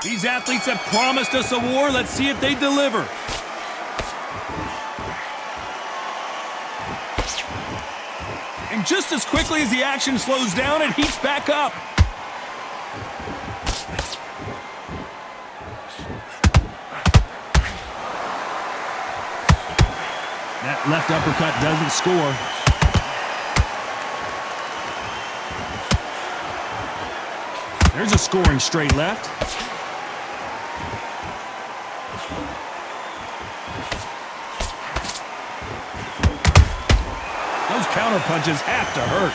These athletes have promised us a war. Let's see if they deliver. And just as quickly as the action slows down, it heats back up. That left uppercut doesn't score. There's a scoring straight left. Those counter punches have to hurt.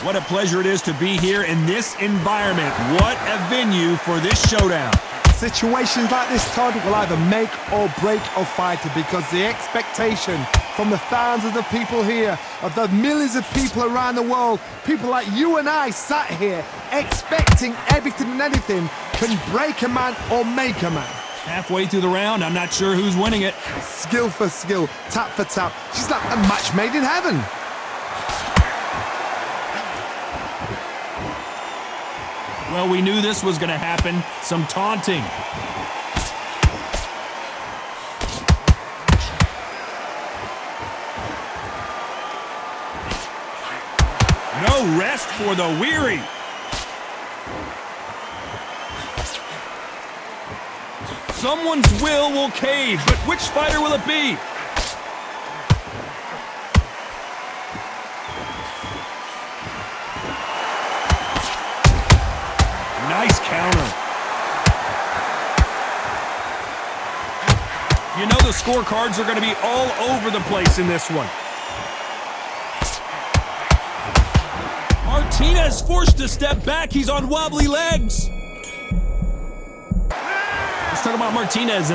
What a pleasure it is to be here in this environment. What a venue for this showdown. Situations like this, Todd, will either make or break a fighter, because the expectation from the thousands of people here, of the millions of people around the world, people like you and I sat here expecting everything and anything, can break a man or make a man. Halfway through the round, I'm not sure who's winning it. Skill for skill, tap for tap. She's like a match made in heaven. Well, we knew this was going to happen. Some taunting. No rest for the weary. Someone's will cave, but which fighter will it be? Nice counter. You know the scorecards are going to be all over the place in this one. Martinez forced to step back. He's on wobbly legs. Let's talk about Martinez.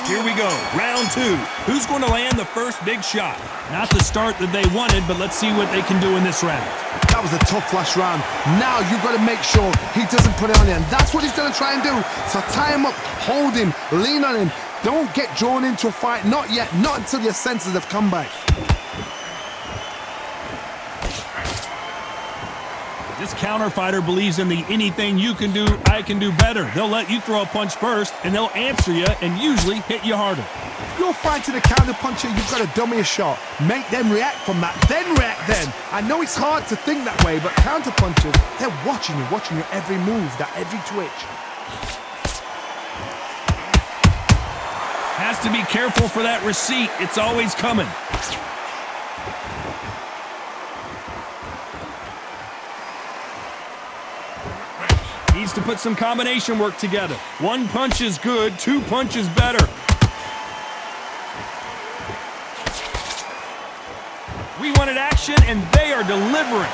Here we go, round two. Who's going to land the first big shot? Not the start that they wanted, but let's see what they can do in this round. That was a tough last round. Now you've got to make sure he doesn't put it on you, and that's what he's going to try and do. So tie him up, hold him, lean on him. Don't get drawn into a fight. Not yet, not until your senses have come back. This counter fighter believes in the anything you can do, I can do better. They'll let you throw a punch first, and they'll answer you and usually hit you harder. If you're fighting a counter puncher, you've got to dummy a shot. Make them react from that, then react then. I know it's hard to think that way, but counter punchers, they're watching you every move, that every twitch. Has to be careful for that receipt. It's always coming. Needs to put some combination work together. One punch is good, two punches better. We wanted action, and they are delivering.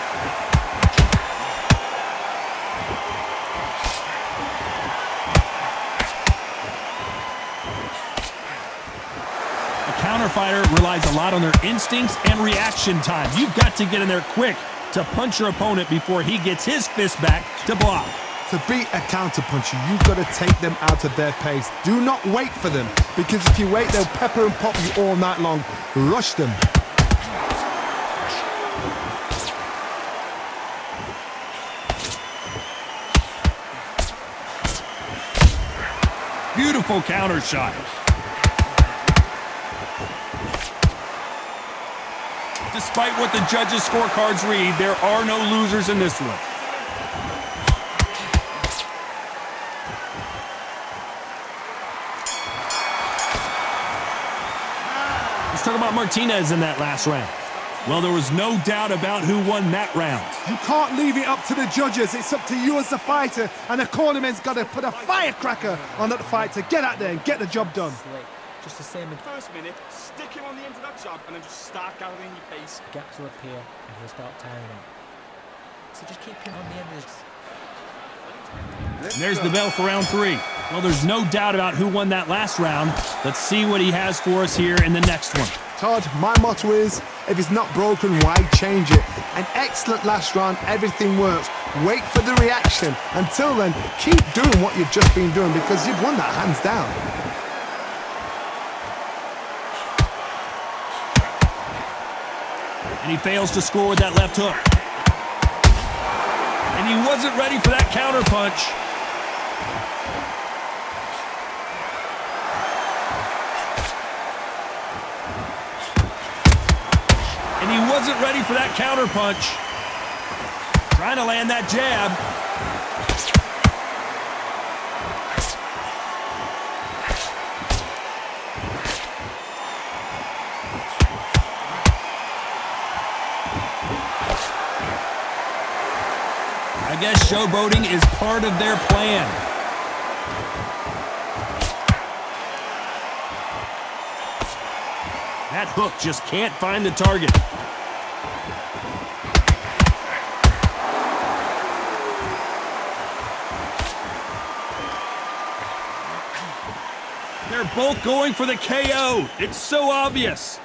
A counter fighter relies a lot on their instincts and reaction time. You've got to get in there quick to punch your opponent before he gets his fist back to block. To beat a counter-puncher, you've got to take them out of their pace. Do not wait for them, because if you wait, they'll pepper and pop you all night long. Rush them. Beautiful counter shot. Despite what the judges' scorecards read, there are no losers in this one. Let's talk about Martinez in that last round. Well, there was no doubt about who won that round. You can't leave it up to the judges. It's up to you as the fighter, and the cornerman's got to put a firecracker on that fight to get out there and get the job done. Just the same in first minute, stick him on the end of that jab and then just start gathering your pace. gaps will appear and he'll start tiring out. So just keep him on the end of this. And there's the bell for round three. Well, there's no doubt about who won that last round. Let's see what he has for us here in the next one. Todd, my motto is, if it's not broken, why change it? An excellent last round, everything works. Wait for the reaction. Until then, keep doing what you've just been doing, because you've won that hands down. And he fails to score with that left hook. And he wasn't ready for that counter punch. And he wasn't ready for that counter punch. Trying to land that jab. I guess showboating is part of their plan. That hook just can't find the target. They're both going for the KO. It's so obvious.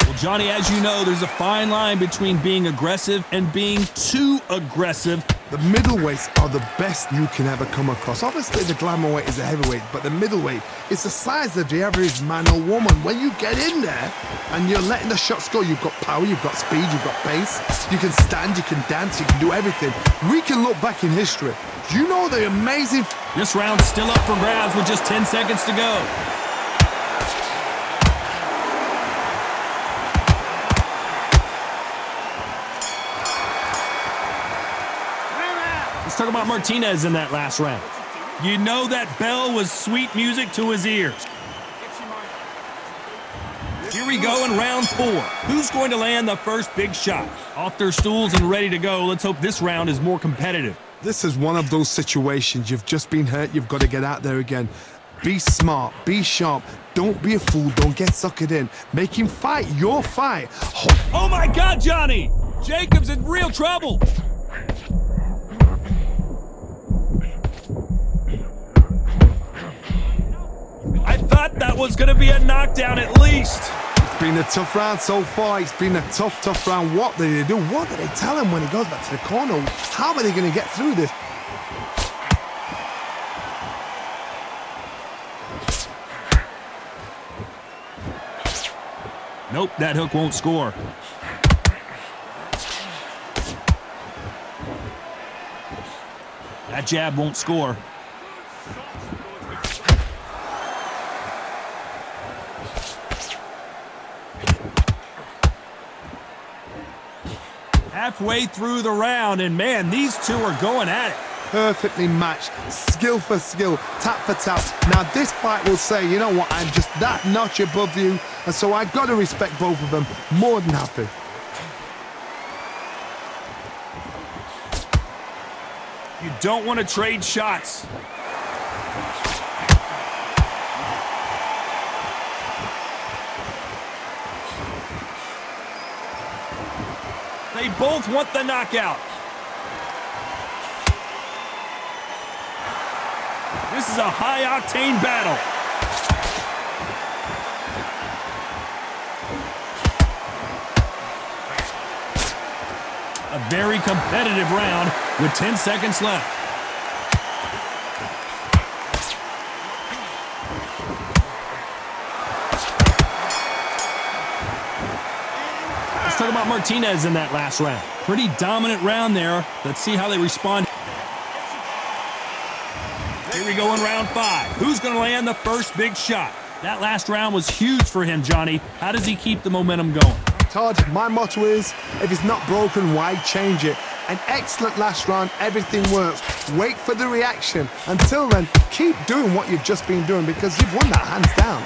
Well, Johnny, as you know, there's a fine line between being aggressive and being too aggressive. The middleweights are the best you can ever come across. Obviously, the glamour weight is a heavyweight, but the middleweight is the size of the average man or woman. When you get in there and you're letting the shots go, you've got power, you've got speed, you've got pace. You can stand, you can dance, you can do everything. We can look back in history. Do you know the amazing... This round's still up for grabs with just 10 seconds to go. Let's talk about Martinez in that last round. You know that bell was sweet music to his ears. Here we go in round 4. Who's going to land the first big shot? Off their stools and ready to go. Let's hope this round is more competitive. This is one of those situations. You've just been hurt. You've got to get out there again. Be smart. Be sharp. Don't be a fool. Don't get suckered in. Make him fight your fight. Oh my God, Johnny! Jacob's in real trouble. I thought that was going to be a knockdown at least. It's been a tough round so far. It's been a tough round. What did they do? What did they tell him when he goes back to the corner? How are they going to get through this? Nope, that hook won't score. That jab won't score. Halfway through the round, and man, these two are going at it. Perfectly matched, skill for skill, tap for tap. Now this fight will say, you know what, I'm just that notch above you, and so I've got to respect both of them. More than happy. You don't want to trade shots. They both want the knockout. This is a high-octane battle. A very competitive round with 10 seconds left. Let's talk about Martinez in that last round. Pretty dominant round there. Let's see how they respond. Here we go in round 5. Who's going to land the first big shot? That last round was huge for him, Johnny. How does he keep the momentum going? Todd, my motto is, if it's not broken, why change it? An excellent last round, everything works. Wait for the reaction. Until then, keep doing what you've just been doing because you've won that hands down.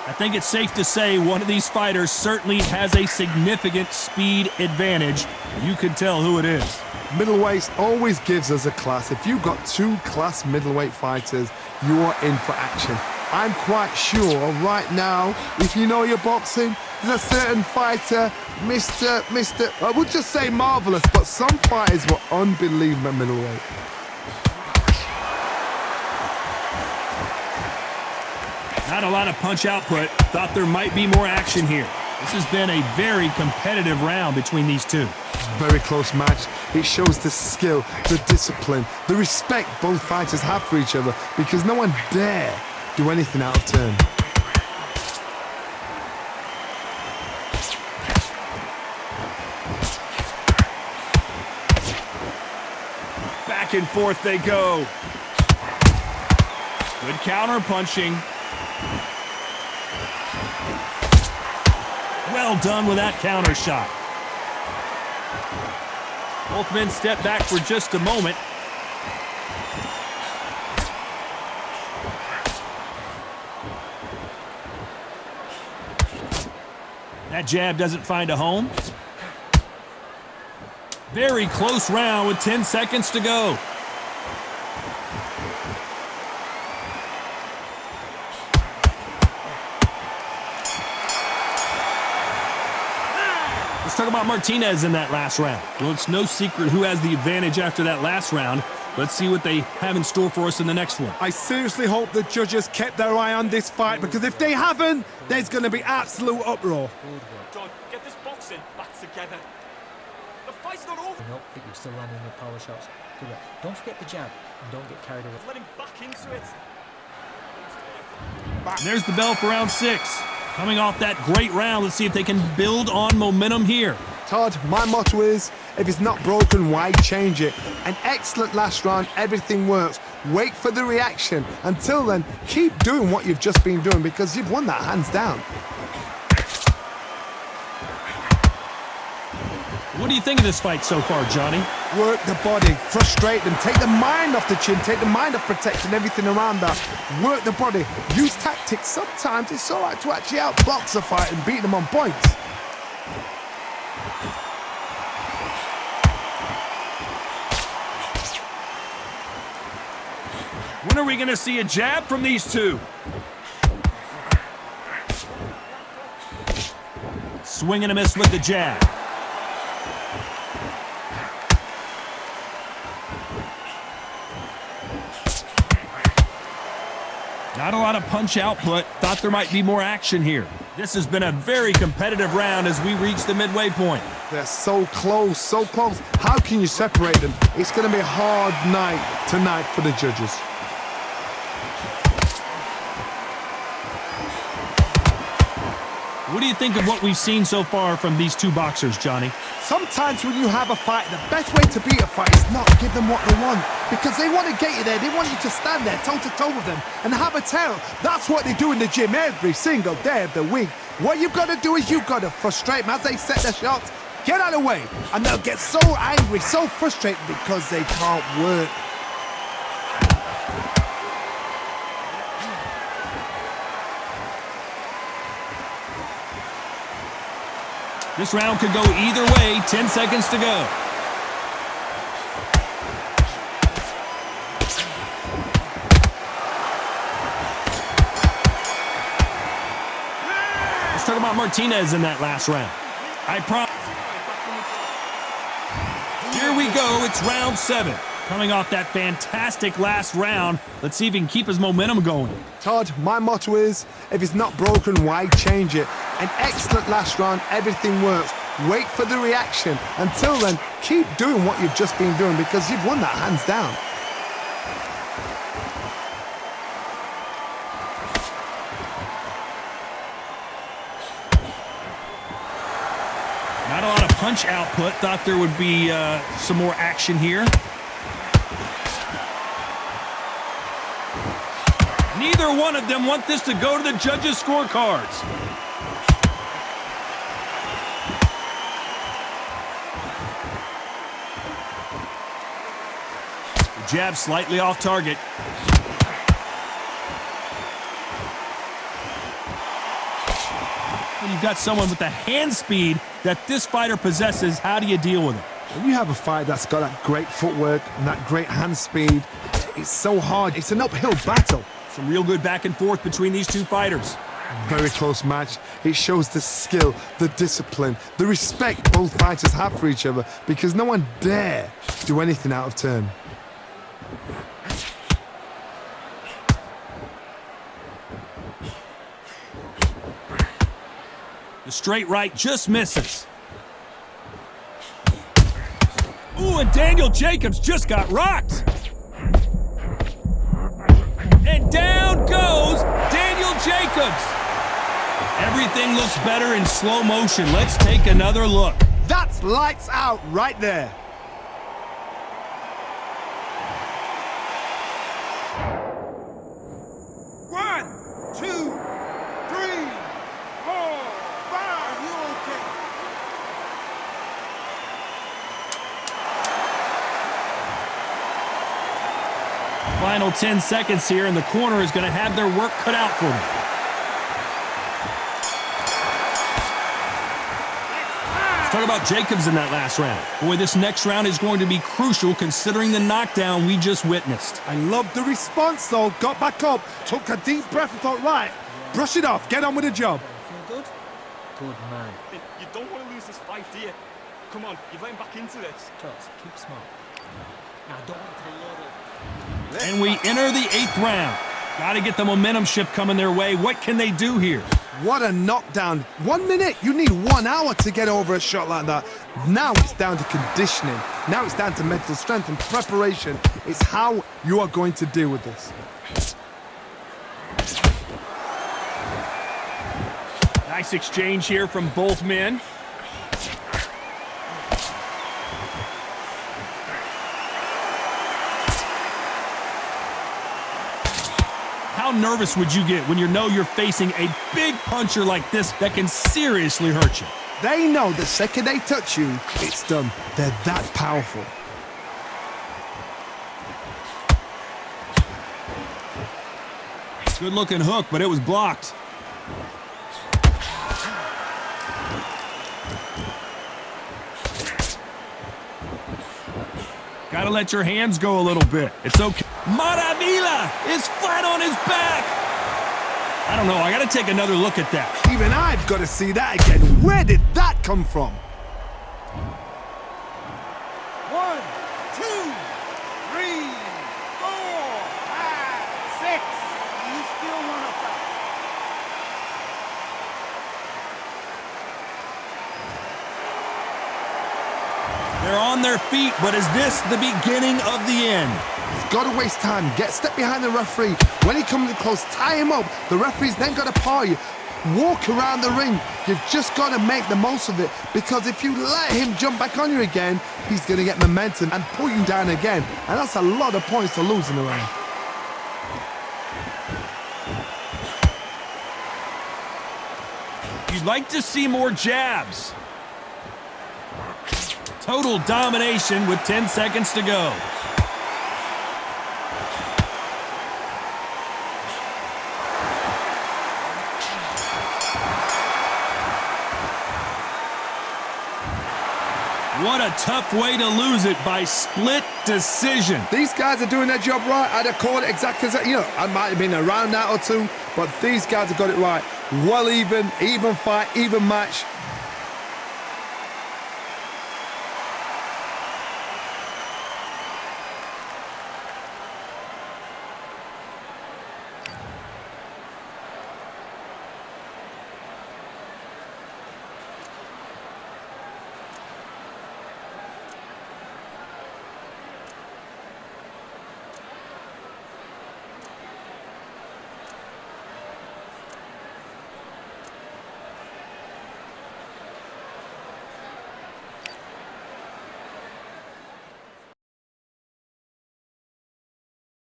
I think it's safe to say one of these fighters certainly has a significant speed advantage. You can tell who it is. Middleweight always gives us a class. If you've got 2 class middleweight fighters, you are in for action. I'm quite sure right now, if you know your boxing, there's a certain fighter, Mr. I would just say marvelous, but some fighters were unbelievable middleweight. Not a lot of punch output. Thought there might be more action here. This has been a very competitive round between these two. Very close match. It shows the skill, the discipline, the respect both fighters have for each other because no one dare do anything out of turn. Back and forth they go. Good counter punching. Well done with that counter shot. Both men step back for just a moment. That jab doesn't find a home. Very close round with 10 seconds to go. Let's talk about Martinez in that last round. Well, it's no secret who has the advantage after that last round. Let's see what they have in store for us in the next one. I seriously hope the judges kept their eye on this fight because if they haven't, there's going to be absolute uproar. John, get this boxing back together. The fight's not over. No, but you're still landing your power shots. Good work. Don't forget the jab and don't get carried away. Let him back into it. And there's the bell for round 6. Coming off that great round, let's see if they can build on momentum here. Todd, my motto is, if it's not broken, why change it? An excellent last round, everything works. Wait for the reaction. Until then, keep doing what you've just been doing because you've won that hands down. What do you think of this fight so far, Johnny? Work the body, frustrate them, take the mind off the chin, take the mind off protecting everything around that. Work the body, use tactics. Sometimes it's all right to actually outbox a fight and beat them on points. When are we going to see a jab from these two? Swing and a miss with the jab. Not a lot of punch output. Thought there might be more action here. This has been a very competitive round as we reach the midway point. They're so close, so close. How can you separate them? It's going to be a hard night tonight for the judges. What do you think of what we've seen so far from these two boxers, Johnny? Sometimes when you have a fight, the best way to beat a fight is not give them what they want. Because they want to get you there. They want you to stand there toe-to-toe with them and have a tell. That's what they do in the gym every single day of the week. What you've got to do is you've got to frustrate them as they set their shots. Get out of the way. And they'll get so angry, so frustrated because they can't work. This round could go either way. 10 seconds to go. Let's talk about Martinez in that last round. Here we go. It's round 7. Coming off that fantastic last round, let's see if he can keep his momentum going. Todd, my motto is, if it's not broken, why change it? An excellent last round, everything works. Wait for the reaction. Until then, keep doing what you've just been doing because you've won that hands down. Not a lot of punch output. Thought there would be some more action here. Neither one of them want this to go to the judges' scorecards. The jab slightly off target. When you've got someone with the hand speed that this fighter possesses, how do you deal with it? When you have a fight that's got that great footwork and that great hand speed, it's so hard. It's an uphill battle. Some real good back and forth between these two fighters. Very close match. It shows the skill, the discipline, the respect both fighters have for each other because no one dare do anything out of turn. The straight right just misses. Ooh, and Daniel Jacobs just got rocked. And down goes Daniel Jacobs. Everything looks better in slow motion. Let's take another look. That's lights out right there. One, two, three, four, five. You okay? Final 10 seconds here, and the corner is going to have their work cut out for them. Talk about Jacobs in that last round. Boy, this next round is going to be crucial considering the knockdown we just witnessed. I love the response, though. Got back up, took a deep breath and thought, right, brush it off, get on with the job. Feel good? Good man. You don't want to lose this fight, do you? Come on, you're getting back into this. Tots, keep smart. Now, don't want to load up. And we enter the 8th round. Got to get the momentum shift coming their way. What can they do here? What a knockdown. 1 minute, you need 1 hour to get over a shot like that. Now it's down to conditioning. Now it's down to mental strength and preparation. It's how you are going to deal with this. Nice exchange here from both men. How nervous would you get when you know you're facing a big puncher like this that can seriously hurt you? They know the second they touch you, it's done. They're that powerful. Good looking hook, but it was blocked. Gotta let your hands go a little bit. It's okay. Maravilla is flat on his back. I don't know. I gotta take another look at that. Even I've got to see that again. Where did that come from? 1, 2, 3, 4, 5, 6. You still want to fight? They're on their feet, but is this the beginning of the end? He's got to waste time. Get step behind the referee. When he comes in close, tie him up. The referee's then got to paw you. Walk around the ring. You've just got to make the most of it, because if you let him jump back on you again, he's going to get momentum and pull you down again. And that's a lot of points to lose in the round. You'd like to see more jabs. Total domination with 10 seconds to go. What a tough way to lose it, by split decision. These guys are doing their job right. I'd have called it exactly as that. You know, I might have been a round out or two, but these guys have got it right. Well even fight, even match.